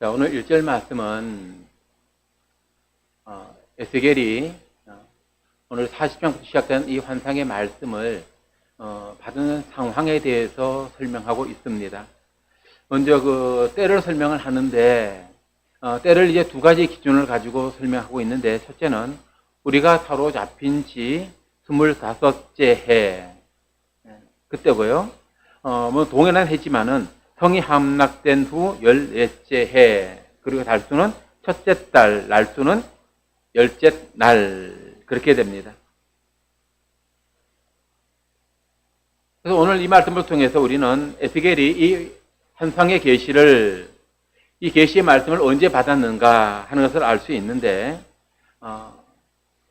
자, 오늘 1절 말씀은 에스겔이 오늘 40장부터 시작된 이 환상의 말씀을 받은 상황에 대해서 설명하고 있습니다. 먼저 그 때를 설명을 하는데 때를 이제 두 가지 기준을 가지고 설명하고 있는데, 첫째는 우리가 사로잡힌 지 25째 해 그때고요. 뭐 동일한 해지만은 성이 함락된 후 14째 해, 그리고 달수는 첫째 달, 날수는 10째 날, 그렇게 됩니다. 그래서 오늘 이 말씀을 통해서 우리는 에스겔이 이 환상의 계시를, 이 계시의 말씀을 언제 받았는가 하는 것을 알 수 있는데,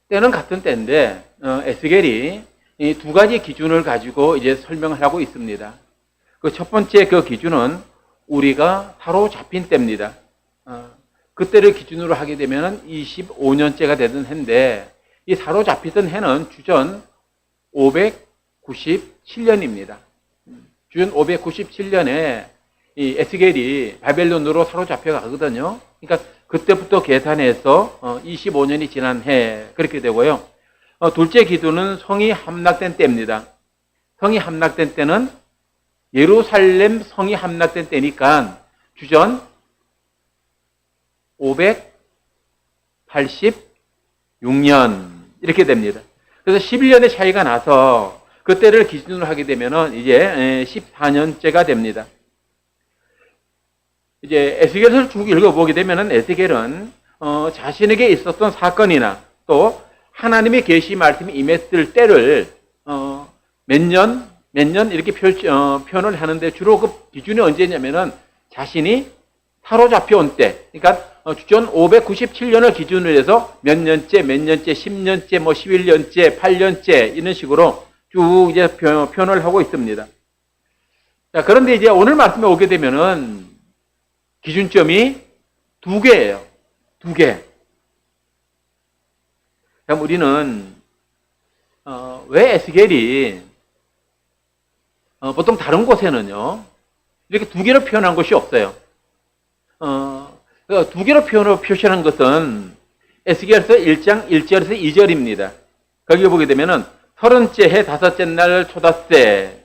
때는 같은 때인데 에스겔이 이 두 가지 기준을 가지고 이제 설명을 하고 있습니다. 그 첫 번째 그 기준은 우리가 사로잡힌 때입니다. 그때를 기준으로 하게 되면 25년째가 되던 해인데, 이 사로잡히던 해는 주전 597년입니다. 주전 597년에 이 에스겔이 바벨론으로 사로잡혀 가거든요. 그러니까 그때부터 계산해서 25년이 지난 해, 그렇게 되고요. 둘째 기준은 성이 함락된 때입니다. 성이 함락된 때는 예루살렘 성이 함락된 때니까 주전 586년 이렇게 됩니다. 그래서 11년의 차이가 나서 그때를 기준으로 하게 되면 이제 14년째가 됩니다. 이제 에스겔을 쭉 읽어보게 되면 에스겔은 자신에게 있었던 사건이나 또 하나님의 계시 말씀이 임했을 때를 몇 년 이렇게 표현을 하는데, 주로 그 기준이 언제냐면은 자신이 사로잡혀 온 때, 그러니까 주전 597년을 기준으로 해서 몇 년째, 10년째, 뭐 11년째, 8년째 이런 식으로 쭉 이제 표현을 하고 있습니다. 자, 그런데 이제 오늘 말씀에 오게 되면은 기준점이 두 개예요. 두 개. 그럼 우리는 왜 에스겔이 보통 다른 곳에는요 이렇게 두 개로 표현한 것이 없어요. 두 개로 표시한 것은 에스겔서 1장 1절에서 2절입니다. 거기 보게 되면은 30째 해 5째 날 초닷새.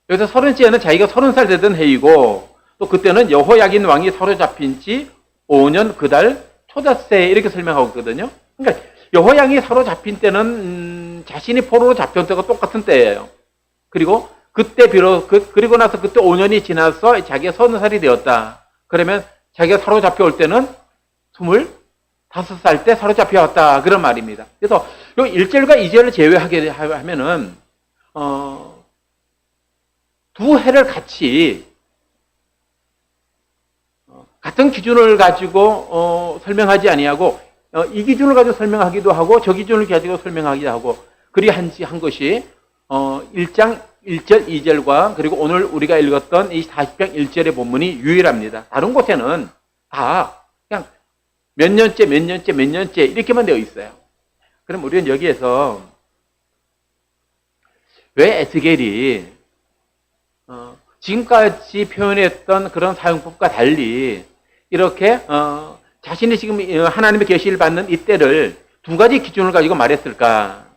여기서 30째 해는 자기가 30살 되던 해이고, 또 그때는 여호야긴 왕이 사로잡힌 지 5년 그 달 초닷새, 이렇게 설명하고 있거든요. 그러니까 여호야긴이 사로잡힌 때는 자신이 포로로 잡혀온 때가 똑같은 때예요. 그리고 그때 그리고 나서 그때 5년이 지나서 자기가 30살이 되었다. 그러면 자기가 사로잡혀 올 때는 25살 때 사로잡혀 왔다, 그런 말입니다. 그래서 이 1절과 2절을 제외하게 하면은 두 해를 같이 같은 기준을 가지고 설명하지 아니하고, 이 기준을 가지고 설명하기도 하고 저 기준을 가지고 설명하기도 하고, 그리 한 것이 1장 1절 2절과 그리고 오늘 우리가 읽었던 이 40장 1절의 본문이 유일합니다. 다른 곳에는 다 그냥 몇 년째 이렇게만 되어 있어요. 그럼 우리는 여기에서 왜 에스겔이 지금까지 표현했던 그런 사용법과 달리 이렇게 자신이 지금 하나님의 계시를 받는 이때를 두 가지 기준을 가지고 말했을까?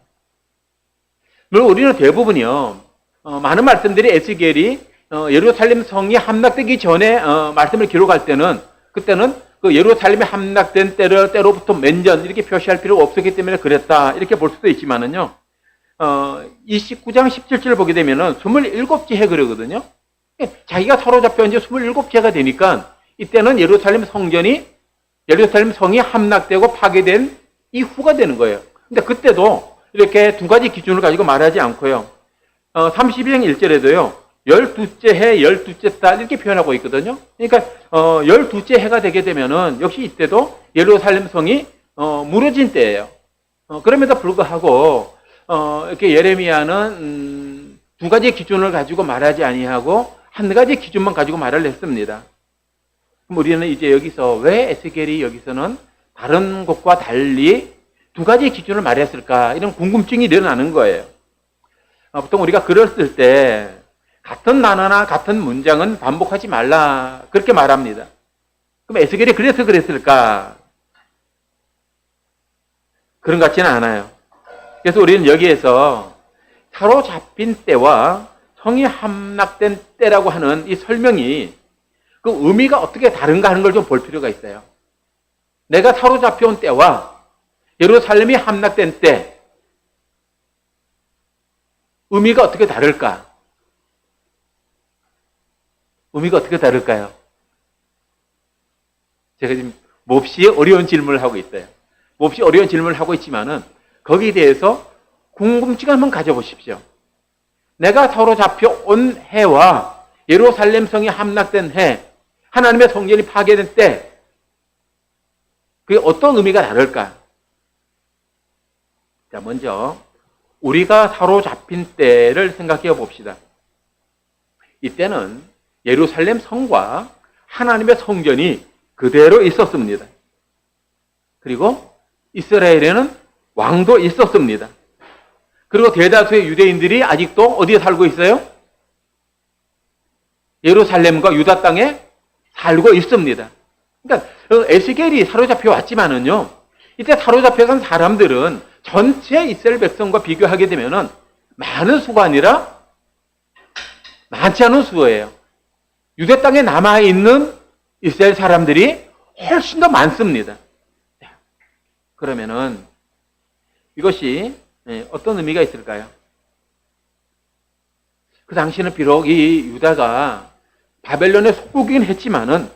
물론 우리는 대부분이요, 많은 말씀들이 에스겔이 예루살렘 성이 함락되기 전에 말씀을 기록할 때는, 그때는 그 예루살렘이 함락된 때로부터 몇 년 이렇게 표시할 필요가 없었기 때문에 그랬다, 이렇게 볼 수도 있지만은요, 29장 17절 보게 되면은 27째 해 그러거든요. 자기가 사로잡혀 이제 27째가 되니까 이때는 예루살렘 성이 함락되고 파괴된 이후가 되는 거예요. 근데 그때도 이렇게 두 가지 기준을 가지고 말하지 않고요, 32장 1절에도요 12째 해 12째 달 이렇게 표현하고 있거든요. 그러니까 12째 해가 되게 되면은 역시 이때도 예루살렘 성이 무너진 때예요. 그럼에도 불구하고 이렇게 예레미야는 두 가지 기준을 가지고 말하지 아니하고 한 가지 기준만 가지고 말을 했습니다. 그럼 우리는 이제 여기서 왜 에스겔이 여기서는 다른 곳과 달리 두 가지 기준을 말했을까, 이런 궁금증이 일어나는 거예요. 보통 우리가 글을 쓸 때 같은 단어나 같은 문장은 반복하지 말라, 그렇게 말합니다. 그럼 에스겔이 그래서 그랬을까? 그런 것 같지는 않아요. 그래서 우리는 여기에서 사로잡힌 때와 성이 함락된 때라고 하는 이 설명이 그 의미가 어떻게 다른가 하는 걸 좀 볼 필요가 있어요. 내가 사로잡혀온 때와 예루살렘이 함락된 때 의미가 어떻게 다를까? 의미가 어떻게 다를까요? 제가 지금 몹시 어려운 질문을 하고 있어요. 몹시 어려운 질문을 하고 있지만은 거기에 대해서 궁금증을 한번 가져보십시오. 내가 사로잡혀 온 해와 예루살렘 성이 함락된 해, 하나님의 성전이 파괴된 때, 그게 어떤 의미가 다를까? 자, 먼저 우리가 사로잡힌 때를 생각해 봅시다. 이때는 예루살렘 성과 하나님의 성전이 그대로 있었습니다. 그리고 이스라엘에는 왕도 있었습니다. 그리고 대다수의 유대인들이 아직도 어디에 살고 있어요? 예루살렘과 유다 땅에 살고 있습니다. 그러니까 에스겔이 사로잡혀 왔지만은요, 이때 사로잡혀간 사람들은 전체 이스라엘 백성과 비교하게 되면은 많은 수가 아니라 많지 않은 수예요. 유대 땅에 남아있는 이스라엘 사람들이 훨씬 더 많습니다. 그러면은 이것이 어떤 의미가 있을까요? 그 당시에는 비록 이 유다가 바벨론에 속국이긴 했지만은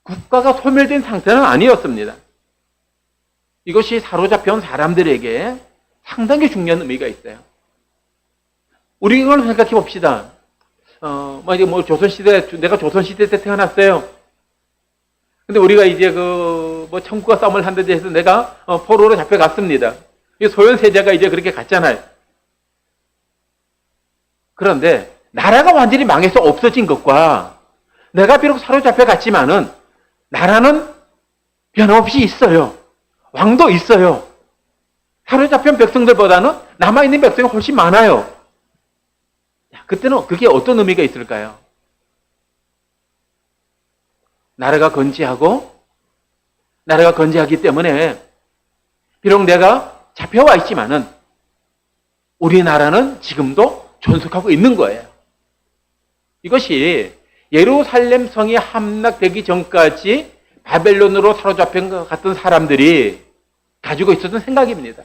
국가가 소멸된 상태는 아니었습니다. 이것이 사로잡혀온 사람들에게 상당히 중요한 의미가 있어요. 우리 이걸 생각해 봅시다. 조선시대, 내가 조선시대 때 태어났어요. 근데 우리가 이제 청구가 싸움을 한다고 해서 내가 포로로 잡혀갔습니다. 소현세자가 이제 그렇게 갔잖아요. 그런데 나라가 완전히 망해서 없어진 것과 내가 비록 사로잡혀 갔지만은 나라는 변함없이 있어요. 왕도 있어요. 사로잡힌 백성들보다는 남아있는 백성이 훨씬 많아요. 그때는 그게 어떤 의미가 있을까요? 나라가 건재하기 때문에 비록 내가 잡혀와 있지만은 우리나라는 지금도 존속하고 있는 거예요. 이것이 예루살렘 성이 함락되기 전까지 바벨론으로 사로잡힌 것 같은 사람들이 가지고 있었던 생각입니다.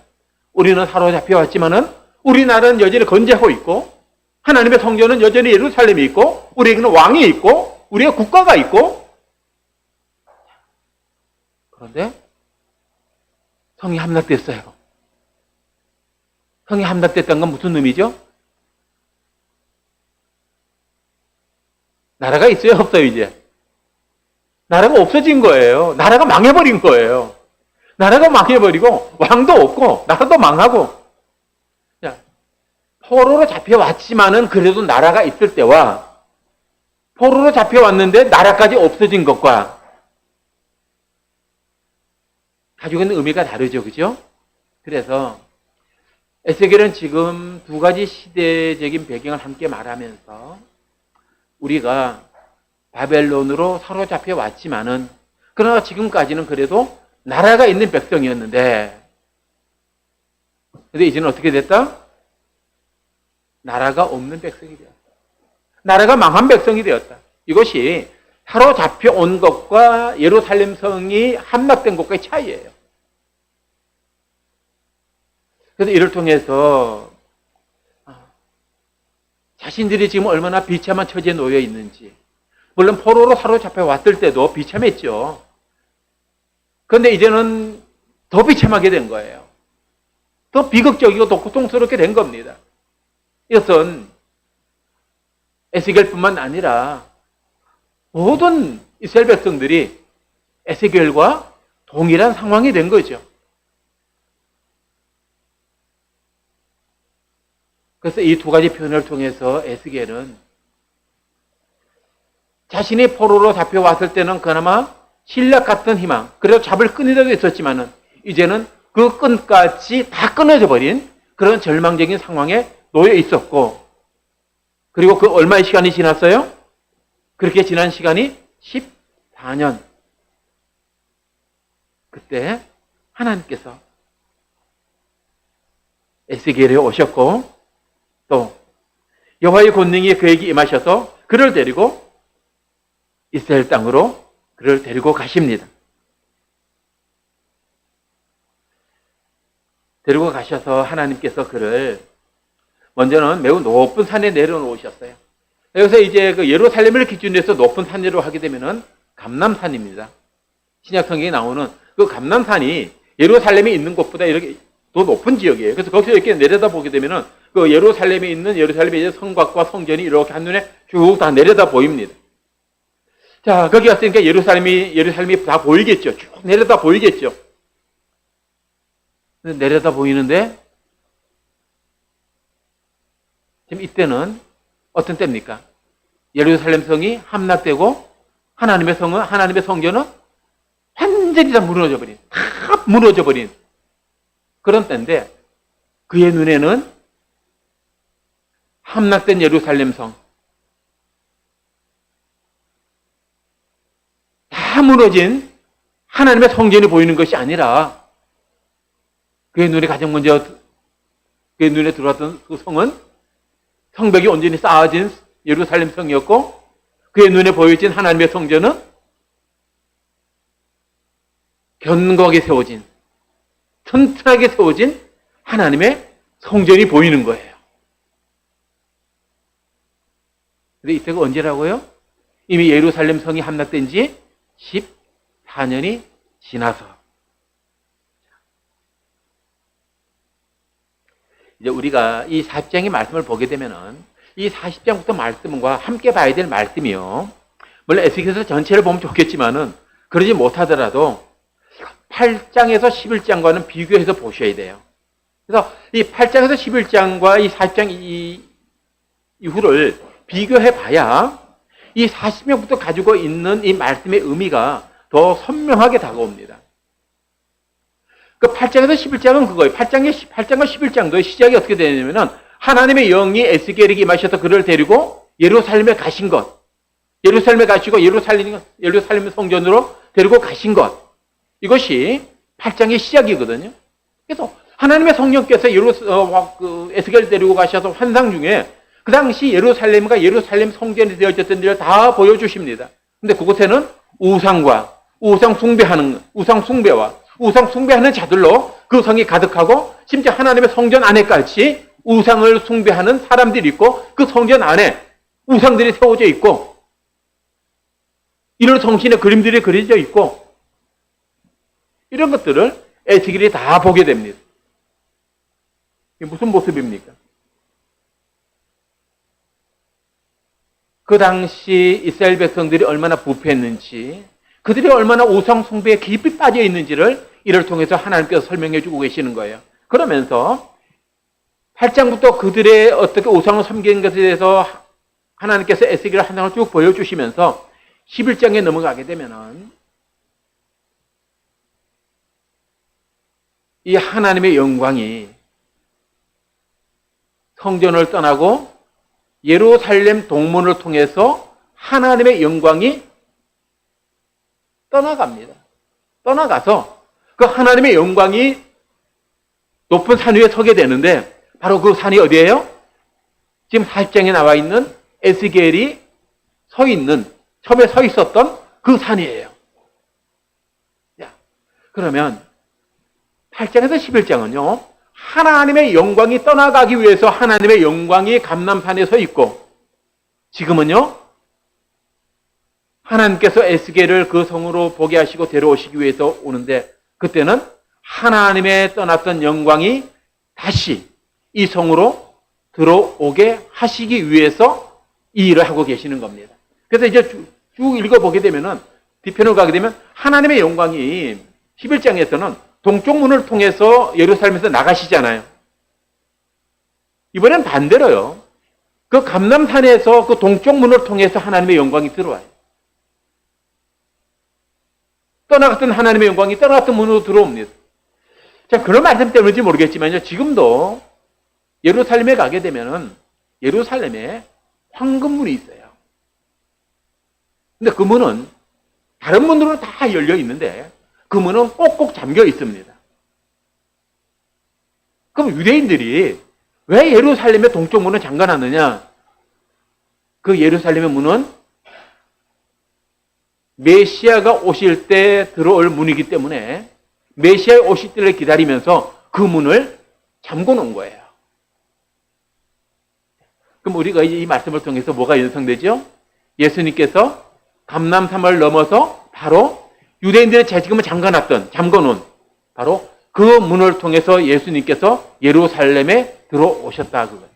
우리는 사로잡혀 왔지만은 우리나라는 여전히 건재하고 있고 하나님의 성전은 여전히 예루살렘이 있고 우리에게는 왕이 있고 우리의 국가가 있고, 그런데 성이 함락됐어요. 성이 함락됐다는 건 무슨 의미죠? 나라가 있어요, 없어요, 이제? 나라가 없어진 거예요. 나라가 망해버린 거예요. 나라가 망해버리고 왕도 없고 나라도 망하고. 포로로 잡혀왔지만은 그래도 나라가 있을 때와 포로로 잡혀왔는데 나라까지 없어진 것과 가지고 있는 의미가 다르죠, 그죠? 그래서 에스겔은 지금 두 가지 시대적인 배경을 함께 말하면서 우리가 바벨론으로 사로잡혀 왔지만은 그러나 지금까지는 그래도 나라가 있는 백성이었는데, 근데 이제는 어떻게 됐다? 나라가 없는 백성이 되었다. 나라가 망한 백성이 되었다. 이것이 사로잡혀 온 것과 예루살렘 성이 함락된 것과의 차이예요. 그래서 이를 통해서 자신들이 지금 얼마나 비참한 처지에 놓여 있는지, 물론 포로로 사로잡혀 왔을 때도 비참했죠. 그런데 이제는 더 비참하게 된 거예요. 더 비극적이고 더 고통스럽게 된 겁니다. 이것은 에스겔뿐만 아니라 모든 이스라엘 백성들이 에스겔과 동일한 상황이 된 거죠. 그래서 이 두 가지 표현을 통해서 에스겔은 자신이 포로로 잡혀왔을 때는 그나마 신락 같은 희망, 그래도 잡을 끈이라도 있었지만은 이제는 그 끈까지 다 끊어져 버린 그런 절망적인 상황에 놓여 있었고, 그리고 그 얼마의 시간이 지났어요? 그렇게 지난 시간이 14년, 그때 하나님께서 에스겔에 오셨고 또 여호와의 권능이 그에게 임하셔서 그를 데리고 이스라엘 땅으로 그를 데리고 가십니다. 데리고 가셔서 하나님께서 그를 먼저는 매우 높은 산에 내려놓으셨어요. 여기서 이제 그 예루살렘을 기준으로 해서 높은 산이라고 하게 되면은 감람산입니다. 신약 성경에 나오는 그 감람산이 예루살렘에 있는 곳보다 이렇게 더 높은 지역이에요. 그래서 거기서 이렇게 내려다 보게 되면은 그 예루살렘에 있는 예루살렘의 이제 성곽과 성전이 이렇게 한눈에 쭉 다 내려다 보입니다. 자, 거기 갔으니까 예루살렘이 다 보이겠죠. 쭉 내려다 보이겠죠. 내려다 보이는데 지금 이때는 어떤 때입니까? 예루살렘 성이 함락되고 하나님의 성전은 완전히 다 무너져 버린 그런 때인데 그의 눈에는 함락된 예루살렘 성 다 무너진 하나님의 성전이 보이는 것이 아니라 그의 눈에 가장 먼저 그의 눈에 들어왔던 그 성은 성벽이 온전히 쌓아진 예루살렘 성이었고 그의 눈에 보여진 하나님의 성전은 견고하게 세워진 튼튼하게 세워진 하나님의 성전이 보이는 거예요. 근데 이때가 언제라고요? 이미 예루살렘 성이 함락된 지 14년이 지나서 이제 우리가 이 40장의 말씀을 보게 되면은 이 40장부터 말씀과 함께 봐야 될 말씀이요. 물론 에스겔서 전체를 보면 좋겠지만은 그러지 못하더라도 8장에서 11장과는 비교해서 보셔야 돼요. 그래서 이 8장에서 11장과 이 40장 이후를 비교해 봐야 이 40장부터 가지고 있는 이 말씀의 의미가 더 선명하게 다가옵니다. 그 8장에서 11장은 그거예요. 8장과 11장도의 시작이 어떻게 되냐면은 하나님의 영이 에스겔에게 임하셔서 그를 데리고 예루살렘에 가신 것. 예루살렘에 가시고 예루살렘 성전으로 데리고 가신 것. 이것이 8장의 시작이거든요. 그래서 하나님의 성령께서 에스겔을 데리고 가셔서 환상 중에 그 당시 예루살렘과 예루살렘 성전이 되어졌던 일을 다 보여주십니다. 근데 그곳에는 우상과 우상 숭배와 우상 숭배하는 자들로 그 성이 가득하고 심지어 하나님의 성전 안에까지 우상을 숭배하는 사람들이 있고 그 성전 안에 우상들이 세워져 있고 이런 정신의 그림들이 그려져 있고 이런 것들을 에스겔이 다 보게 됩니다. 이게 무슨 모습입니까? 그 당시 이스라엘 백성들이 얼마나 부패했는지 그들이 얼마나 우상 숭배에 깊이 빠져 있는지를 이를 통해서 하나님께서 설명해 주고 계시는 거예요. 그러면서 8장부터 그들의 어떻게 우상을 섬기는 것에 대해서 하나님께서 에스겔 한 장을 쭉 보여주시면서 11장에 넘어가게 되면은 이 하나님의 영광이 성전을 떠나고 예루살렘 동문을 통해서 하나님의 영광이 떠나갑니다. 떠나가서 그 하나님의 영광이 높은 산 위에 서게 되는데 바로 그 산이 어디예요? 지금 40장에 나와 있는 에스겔이 처음에 서 있었던 그 산이에요. 자, 그러면 8장에서 11장은요. 하나님의 영광이 떠나가기 위해서 하나님의 영광이 감람산에 서 있고 지금은요. 하나님께서 에스겔을 그 성으로 보게 하시고 데려오시기 위해서 오는데 그때는 하나님의 떠났던 영광이 다시 이 성으로 들어오게 하시기 위해서 이 일을 하고 계시는 겁니다. 그래서 이제 쭉 읽어보게 되면은 뒤편으로 가게 되면 하나님의 영광이 11장에서는 동쪽 문을 통해서 예루살렘에서 나가시잖아요. 이번엔 반대로요. 그 감람산에서 그 동쪽 문을 통해서 하나님의 영광이 들어와요. 떠나갔던 하나님의 영광이 떠나갔던 문으로 들어옵니다. 자, 그런 말씀 때문인지 모르겠지만요. 지금도 예루살렘에 가게 되면은 예루살렘에 황금문이 있어요. 근데 그 문은 다른 문으로는 다 열려 있는데 그 문은 꼭꼭 잠겨 있습니다. 그럼 유대인들이 왜 예루살렘의 동쪽 문을 잠가놨느냐? 그 예루살렘의 문은 메시아가 오실 때 들어올 문이기 때문에 메시아의 오실 때를 기다리면서 그 문을 잠궈 놓은 거예요. 그럼 우리가 이제 이 말씀을 통해서 뭐가 연상되죠? 예수님께서 감람산을 넘어서 바로 유대인들의 지금은 잠궈놓은 바로 그 문을 통해서 예수님께서 예루살렘에 들어오셨다 그거예요.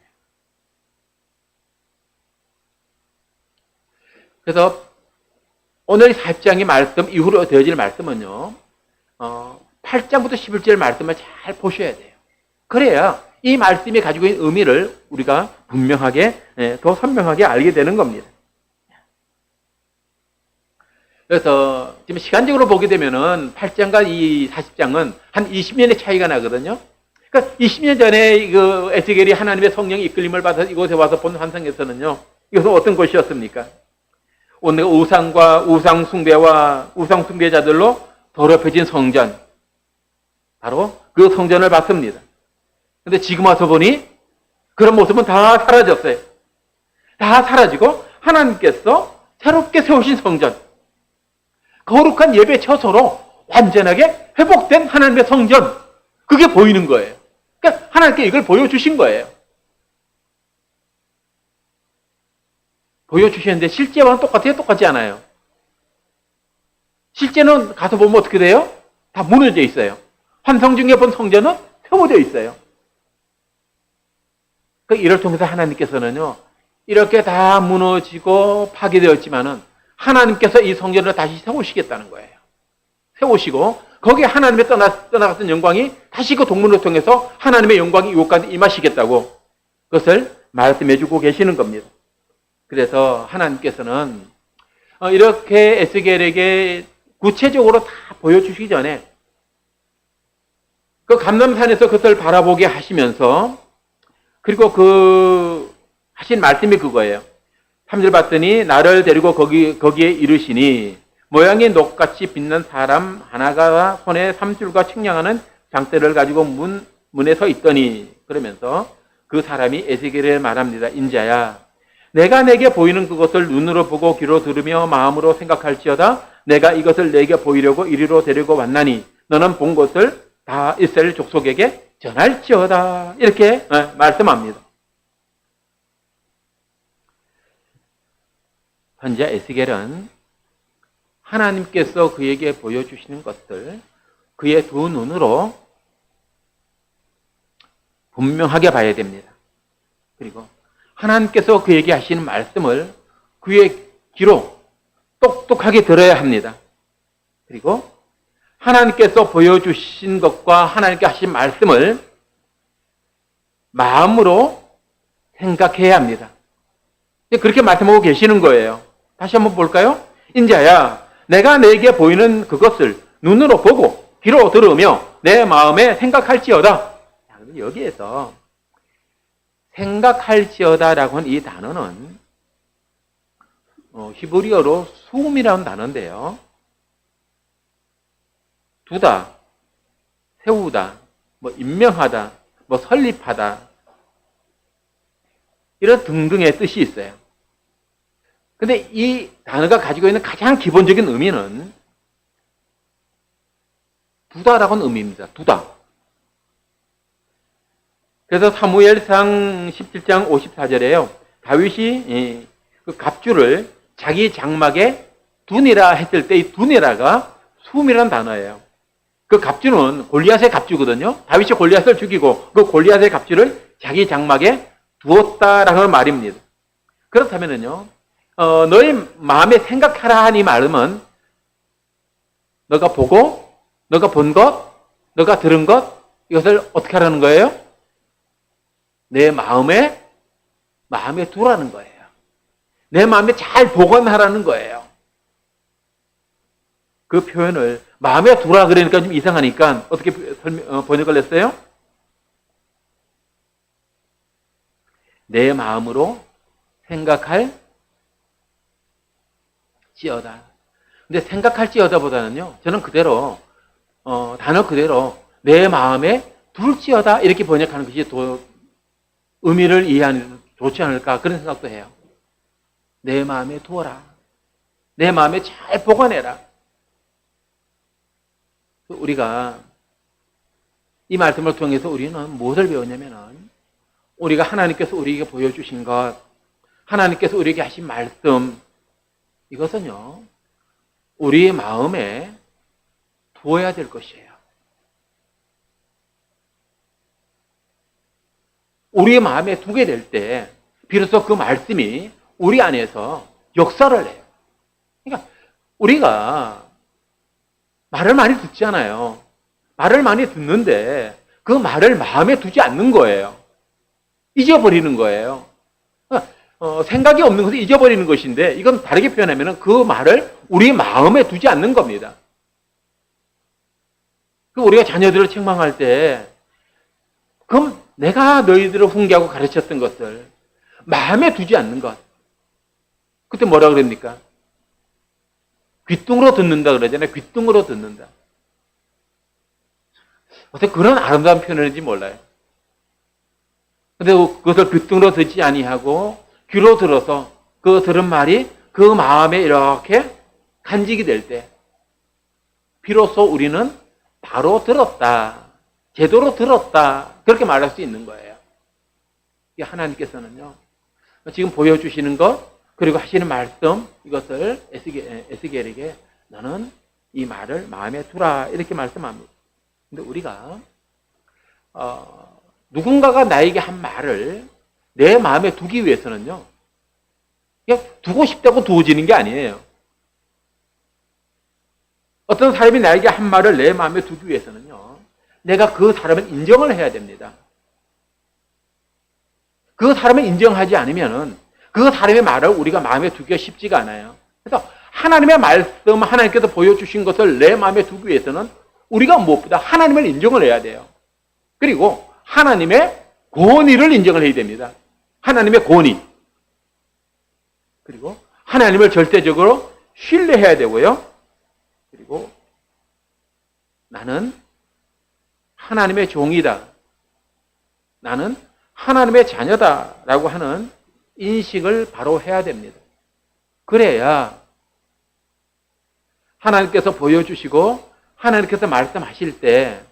그래서 오늘 40장의 말씀 이후로 되어질 말씀은요, 8장부터 11절 말씀을 잘 보셔야 돼요. 그래야 이 말씀이 가지고 있는 의미를 우리가 분명하게, 더 선명하게 알게 되는 겁니다. 그래서 지금 시간적으로 보게 되면은 8장과 이 40장은 한 20년의 차이가 나거든요. 그러니까 20년 전에 그 에스겔이 하나님의 성령의 이끌림을 받아서 이곳에 와서 본 환상에서는요, 이것은 어떤 곳이었습니까? 오늘 우상과 우상 숭배와 우상 숭배자들로 더럽혀진 성전, 바로 그 성전을 봤습니다. 근데 지금 와서 보니 그런 모습은 다 사라졌어요. 다 사라지고 하나님께서 새롭게 세우신 성전, 거룩한 예배 처소로 완전하게 회복된 하나님의 성전, 그게 보이는 거예요. 그러니까 하나님께 이걸 보여주신 거예요. 보여주셨는데 실제와는 똑같아요? 똑같지 않아요? 실제는 가서 보면 어떻게 돼요? 다 무너져 있어요. 환상 중에 본 성전은 세워져 있어요. 이를 통해서 하나님께서는요, 이렇게 다 무너지고 파괴되었지만은 하나님께서 이 성전을 다시 세우시겠다는 거예요. 세우시고 거기에 하나님의 떠나갔던 영광이 다시 그 동문을 통해서 하나님의 영광이 이곳까지 임하시겠다고 그것을 말씀해주고 계시는 겁니다. 그래서 하나님께서는 이렇게 에스겔에게 구체적으로 다 보여주시기 전에 그 감람산에서 그것을 바라보게 하시면서, 그리고 그 하신 말씀이 그거예요. 3절 봤더니 나를 데리고 거기에 이르시니 모양이 녹같이 빛난 사람 하나가 손에 3줄과 측량하는 장대를 가지고 문에 서 있더니, 그러면서 그 사람이 에스겔에 말합니다. 인자야, 내가 내게 보이는 그것을 눈으로 보고 귀로 들으며 마음으로 생각할지어다. 내가 이것을 내게 보이려고 이리로 데리고 왔나니 너는 본 것을 다 이스라엘 족속에게 전할지어다. 이렇게 말씀합니다. 현재 에스겔은 하나님께서 그에게 보여주시는 것들 그의 두 눈으로 분명하게 봐야 됩니다. 그리고 하나님께서 그에게 하시는 말씀을 그의 귀로 똑똑하게 들어야 합니다. 그리고 하나님께서 보여주신 것과 하나님께 하신 말씀을 마음으로 생각해야 합니다. 그렇게 말씀하고 계시는 거예요. 다시 한번 볼까요? 인자야, 내가 내게 보이는 그것을 눈으로 보고 귀로 들으며 내 마음에 생각할지어다. 여기에서 생각할지어다라고 하는 이 단어는 히브리어로 수음이라는 단어인데요. 두다, 세우다, 임명하다, 설립하다, 이런 등등의 뜻이 있어요. 근데 이 단어가 가지고 있는 가장 기본적인 의미는 두다라고 하는 의미입니다. 두다. 그래서 사무엘상 17장 54절에요. 다윗이 그 갑주를 자기 장막에 두니라 했을 때 이 두니라가 수음이라는 단어예요. 그 갑주는 골리앗의 갑주거든요. 다윗이 골리앗을 죽이고 그 골리앗의 갑주를 자기 장막에 두었다라는 말입니다. 그렇다면은요, 너의 마음에 생각하라 하는 이 말은 너가 보고, 너가 본 것, 너가 들은 것, 이것을 어떻게 하라는 거예요? 내 마음에 두라는 거예요. 내 마음에 잘 보관하라는 거예요. 그 표현을 마음에 두라 그러니까 좀 이상하니까 어떻게 번역을 했어요? 내 마음으로 생각할지어다. 근데 생각할지어다보다는요, 저는 그대로 단어 그대로 내 마음에 둘지어다 이렇게 번역하는 것이 더 의미를 이해하는 데 좋지 않을까 그런 생각도 해요. 내 마음에 두어라. 내 마음에 잘 보관해라. 우리가 이 말씀을 통해서 우리는 무엇을 배웠냐면은 우리가 하나님께서 우리에게 보여주신 것, 하나님께서 우리에게 하신 말씀, 이것은요, 우리의 마음에 두어야 될 것이에요. 우리의 마음에 두게 될 때, 비로소 그 말씀이 우리 안에서 역사를 해요. 그러니까 우리가 말을 많이 듣잖아요. 말을 많이 듣는데 그 말을 마음에 두지 않는 거예요. 잊어버리는 거예요. 생각이 없는 것을 잊어버리는 것인데 이건 다르게 표현하면 그 말을 우리 마음에 두지 않는 겁니다. 우리가 자녀들을 책망할 때 그럼 내가 너희들을 훈계하고 가르쳤던 것을 마음에 두지 않는 것. 그때 뭐라 그럽니까? 귓등으로 듣는다 그러잖아요. 귓등으로 듣는다. 어떻게 그런 아름다운 표현인지 몰라요. 근데 그것을 귓등으로 듣지 아니하고 귀로 들어서 그 들은 말이 그 마음에 이렇게 간직이 될 때 비로소 우리는 바로 들었다. 제대로 들었다. 그렇게 말할 수 있는 거예요. 하나님께서는요. 지금 보여주시는 것 그리고 하시는 말씀 이것을 에스겔에게 너는 이 말을 마음에 두라 이렇게 말씀합니다. 근데 우리가 누군가가 나에게 한 말을 내 마음에 두기 위해서는요. 그냥 두고 싶다고 두어지는 게 아니에요. 어떤 사람이 나에게 한 말을 내 마음에 두기 위해서는요. 내가 그 사람을 인정을 해야 됩니다. 그 사람을 인정하지 않으면은 그 사람의 말을 우리가 마음에 두기가 쉽지가 않아요. 그래서 하나님의 말씀, 하나님께서 보여주신 것을 내 마음에 두기 위해서는 우리가 무엇보다 하나님을 인정을 해야 돼요. 그리고 하나님의 권위를 인정을 해야 됩니다. 하나님의 권위. 그리고 하나님을 절대적으로 신뢰해야 되고요. 그리고 나는 하나님의 종이다. 나는 하나님의 자녀다라고 하는 인식을 바로 해야 됩니다. 그래야 하나님께서 보여주시고 하나님께서 말씀하실 때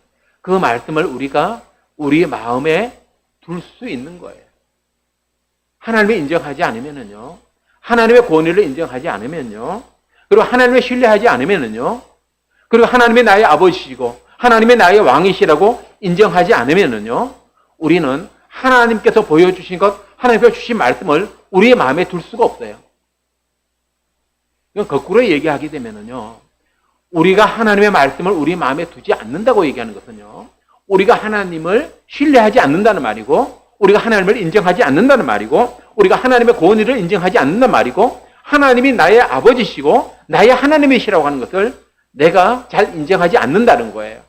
그 말씀을 우리가 우리 마음에 둘 수 있는 거예요. 하나님을 인정하지 않으면요. 하나님의 권위를 인정하지 않으면요. 그리고 하나님을 신뢰하지 않으면요. 그리고 하나님의 나의 아버지시고 하나님의 나의 왕이시라고 인정하지 않으면요. 우리는 하나님께서 보여주신 것, 하나님께서 주신 말씀을 우리의 마음에 둘 수가 없어요. 이건 거꾸로 얘기하게 되면요. 우리가 하나님의 말씀을 우리 마음에 두지 않는다고 얘기하는 것은요. 우리가 하나님을 신뢰하지 않는다는 말이고 우리가 하나님을 인정하지 않는다는 말이고 우리가 하나님의 권위를 인정하지 않는다는 말이고 하나님이 나의 아버지시고 나의 하나님이시라고 하는 것을 내가 잘 인정하지 않는다는 거예요.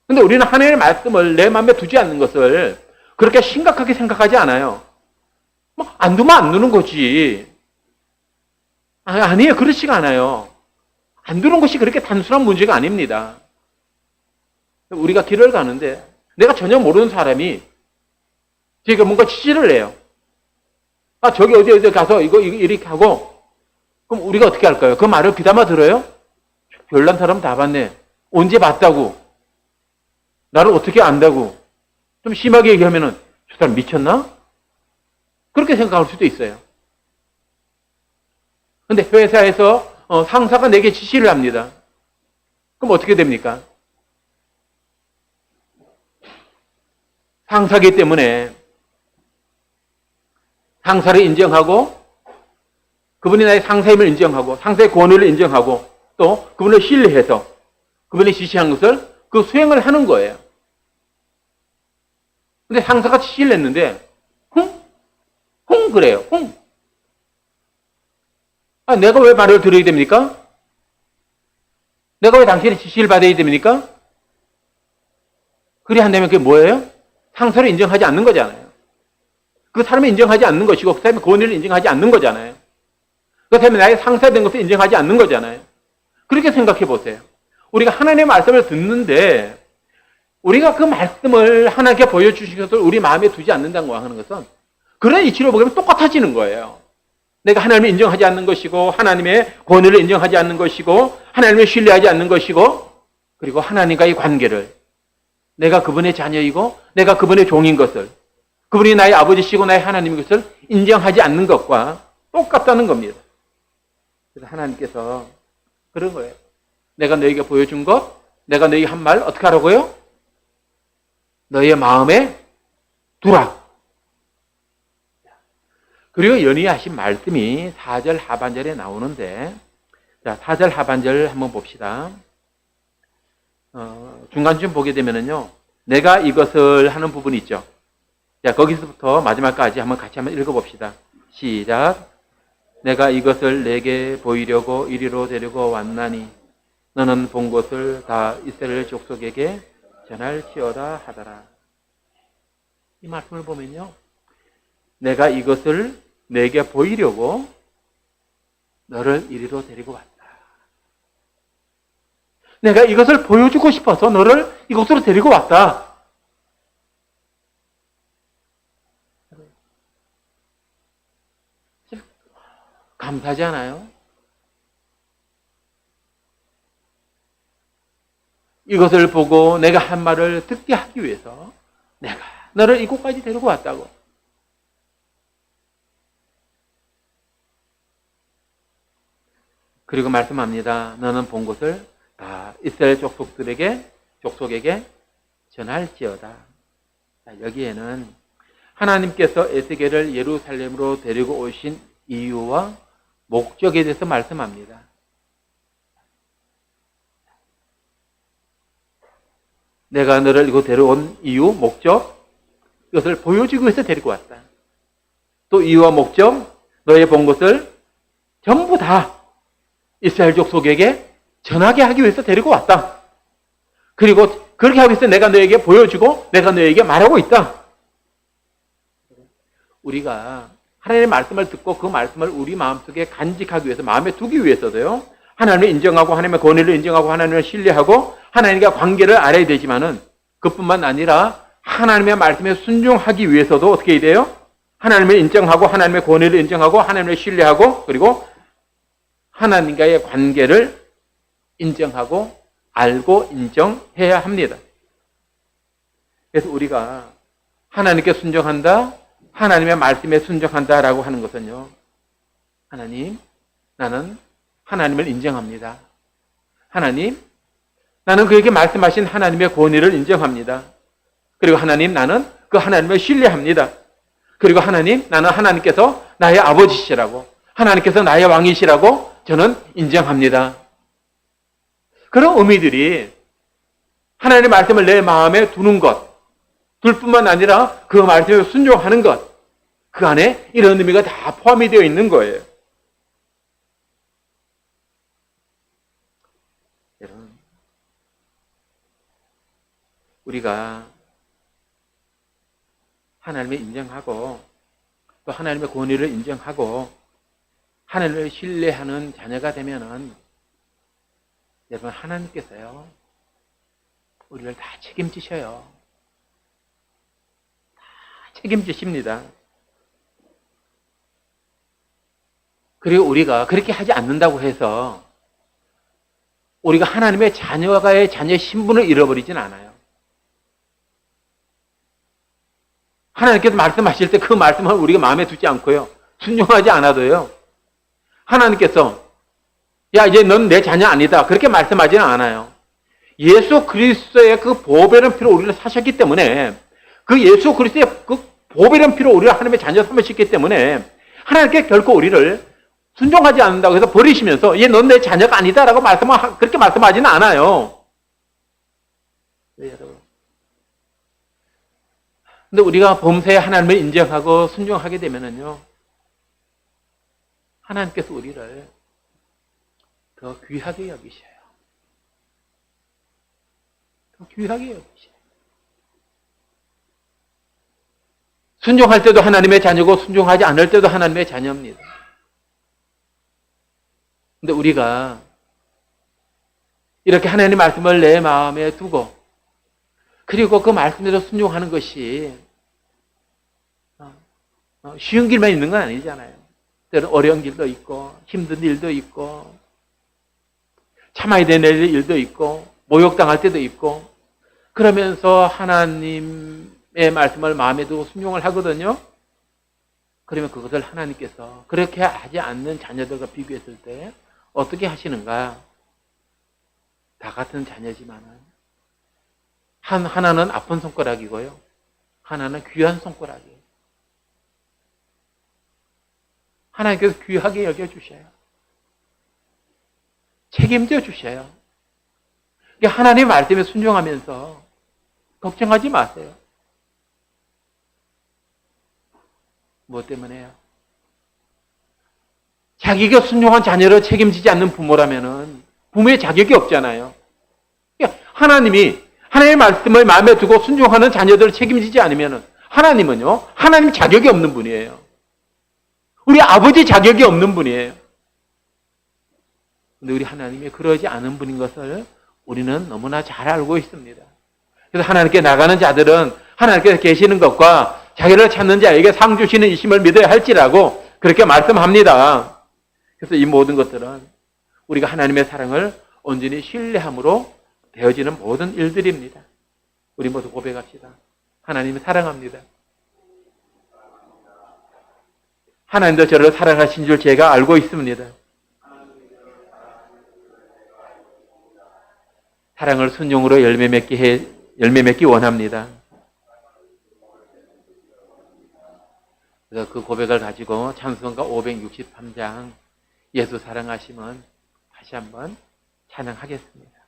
그런데 우리는 하나님의 말씀을 내 마음에 두지 않는 것을 그렇게 심각하게 생각하지 않아요. 안 두면 안 두는 거지. 아니에요. 그렇지가 않아요. 안 두는 것이 그렇게 단순한 문제가 아닙니다. 우리가 길을 가는데 내가 전혀 모르는 사람이 제가 뭔가 지시를 해요. 저기 어디 가서 이거 이렇게 하고 그럼 우리가 어떻게 할까요? 그 말을 귀담아 들어요? 별난 사람 다 봤네. 언제 봤다고? 나를 어떻게 안다고? 좀 심하게 얘기하면은 저 사람 미쳤나? 그렇게 생각할 수도 있어요. 근데 회사에서 상사가 내게 지시를 합니다. 그럼 어떻게 됩니까? 상사기 때문에 상사를 인정하고 그분이 나의 상사임을 인정하고 상사의 권위를 인정하고 또 그분을 신뢰해서 그분이 지시한 것을 그 수행을 하는 거예요. 근데 상사가 지시를 했는데 흥 그래요. 내가 왜 말을 들어야 됩니까? 내가 왜 당신의 지시를 받아야 됩니까? 그리 한다면 그게 뭐예요? 상사를 인정하지 않는 거잖아요. 그 사람을 인정하지 않는 것이고 그 사람의 권위를 인정하지 않는 거잖아요. 그 사람이 나의 상사된 것을 인정하지 않는 거잖아요. 그렇게 생각해 보세요. 우리가 하나님의 말씀을 듣는데 우리가 그 말씀을 하나님께 보여주신 것을 우리 마음에 두지 않는다고 하는 것은 그런 이치로 보면 똑같아지는 거예요. 내가 하나님을 인정하지 않는 것이고 하나님의 권위를 인정하지 않는 것이고 하나님을 신뢰하지 않는 것이고 그리고 하나님과의 관계를 내가 그분의 자녀이고 내가 그분의 종인 것을 그분이 나의 아버지시고 나의 하나님인 것을 인정하지 않는 것과 똑같다는 겁니다. 그래서 하나님께서 그런 거예요. 내가 너에게 보여준 것, 내가 너에게 한 말 어떻게 하라고요? 너의 마음에 두라. 그리고 연이하신 말씀이 4절 하반절에 나오는데, 자, 4절 하반절 한번 봅시다. 중간쯤 보게 되면은요, 내가 이것을 하는 부분이 있죠. 자, 거기서부터 마지막까지 같이 한번 읽어봅시다. 시작. 내가 이것을 내게 보이려고 이리로 데리고 왔나니, 너는 본 것을 다 이스라엘 족속에게 전할지어다 하더라. 이 말씀을 보면요, 내가 이것을 내게 보이려고 너를 이리로 데리고 왔다. 내가 이것을 보여주고 싶어서 너를 이곳으로 데리고 왔다. 감사하지 않아요? 이것을 보고 내가 한 말을 듣게 하기 위해서 내가 너를 이곳까지 데리고 왔다고. 그리고 말씀합니다. 너는 본 것을 다 이스라엘 족속에게 전할지어다. 자, 여기에는 하나님께서 에스겔을 예루살렘으로 데리고 오신 이유와 목적에 대해서 말씀합니다. 내가 너를 이곳 데려온 이유, 목적, 이것을 보여주기 위해서 데리고 왔다. 또 이유와 목적, 너의 본 것을 전부 다 이스라엘 족속에게 전하게 하기 위해서 데리고 왔다. 그리고 그렇게 하기 위해서 내가 너에게 보여주고 내가 너에게 말하고 있다. 우리가 하나님의 말씀을 듣고 그 말씀을 우리 마음속에 간직하기 위해서, 마음에 두기 위해서도요, 하나님을 인정하고 하나님의 권위를 인정하고 하나님을 신뢰하고 하나님과 관계를 알아야 되지만은 그뿐만 아니라 하나님의 말씀에 순종하기 위해서도 어떻게 해야 돼요? 하나님을 인정하고 하나님의 권위를 인정하고 하나님을 신뢰하고 그리고 하나님과의 관계를 인정하고 알고 인정해야 합니다. 그래서 우리가 하나님께 순종한다, 하나님의 말씀에 순종한다라고 하는 것은요, 하나님, 나는 하나님을 인정합니다. 하나님, 나는 그에게 말씀하신 하나님의 권위를 인정합니다. 그리고 하나님, 나는 그 하나님을 신뢰합니다. 그리고 하나님, 나는 하나님께서 나의 아버지시라고, 하나님께서 나의 왕이시라고 저는 인정합니다. 그런 의미들이 하나님의 말씀을 내 마음에 두는 것, 둘 뿐만 아니라 그 말씀에 순종하는 것, 그 안에 이런 의미가 다 포함이 되어 있는 거예요. 여러분, 우리가 하나님을 인정하고 또 하나님의 권위를 인정하고 하나님을 신뢰하는 자녀가 되면은 여러분, 하나님께서요, 우리를 다 책임지셔요. 다 책임지십니다. 그리고 우리가 그렇게 하지 않는다고 해서 우리가 하나님의 자녀가의 자녀의 신분을 잃어버리진 않아요. 하나님께서 말씀하실 때 그 말씀을 우리가 마음에 두지 않고요, 순종하지 않아도요, 하나님께서 야, 이제 넌 내 자녀 아니다, 그렇게 말씀하지는 않아요. 예수 그리스도의 그 보배로운 피로 우리를 사셨기 때문에, 그 예수 그리스도의 그 보배로운 피로 우리를 하나님의 자녀 삼으셨기 때문에 하나님께 결코 우리를 순종하지 않는다고 해서 버리시면서 얘 넌 내 자녀가 아니다라고 그렇게 말씀하지는 않아요. 네, 여러분. 근데 우리가 범사에 하나님을 인정하고 순종하게 되면은요, 하나님께서 우리를 더 귀하게 여기셔요. 더 귀하게 여기셔요. 순종할 때도 하나님의 자녀고 순종하지 않을 때도 하나님의 자녀입니다. 근데 우리가 이렇게 하나님의 말씀을 내 마음에 두고 그리고 그 말씀대로 순종하는 것이 쉬운 길만 있는 건 아니잖아요. 때로 어려운 길도 있고 힘든 일도 있고 참아야 되는 일도 있고 모욕당할 때도 있고 그러면서 하나님의 말씀을 마음에 두고 순종을 하거든요. 그러면 그것을 하나님께서 그렇게 하지 않는 자녀들과 비교했을 때 어떻게 하시는가? 다 같은 자녀지만은 하나는 아픈 손가락이고요. 하나는 귀한 손가락이에요. 하나님께서 귀하게 여겨주셔요. 책임져 주셔요. 하나님의 말씀에 순종하면서 걱정하지 마세요. 무엇 때문에요? 자기가 순종한 자녀를 책임지지 않는 부모라면은 부모의 자격이 없잖아요. 하나님이 하나님의 말씀을 마음에 두고 순종하는 자녀들을 책임지지 않으면은 하나님은요, 하나님 자격이 없는 분이에요. 우리 아버지 자격이 없는 분이에요. 근데 우리 하나님이 그러지 않은 분인 것을 우리는 너무나 잘 알고 있습니다. 그래서 하나님께 나가는 자들은 하나님께서 계시는 것과 자기를 찾는 자에게 상 주시는 이심을 믿어야 할지라고 그렇게 말씀합니다. 그래서 이 모든 것들은 우리가 하나님의 사랑을 온전히 신뢰함으로 되어지는 모든 일들입니다. 우리 모두 고백합시다. 하나님을 사랑합니다. 하나님도 저를 사랑하신 줄 제가 알고 있습니다. 사랑을 순종으로 열매 맺기 원합니다. 그래서 그 고백을 가지고 찬송가 563장 예수 사랑하심은 다시 한번 찬양하겠습니다.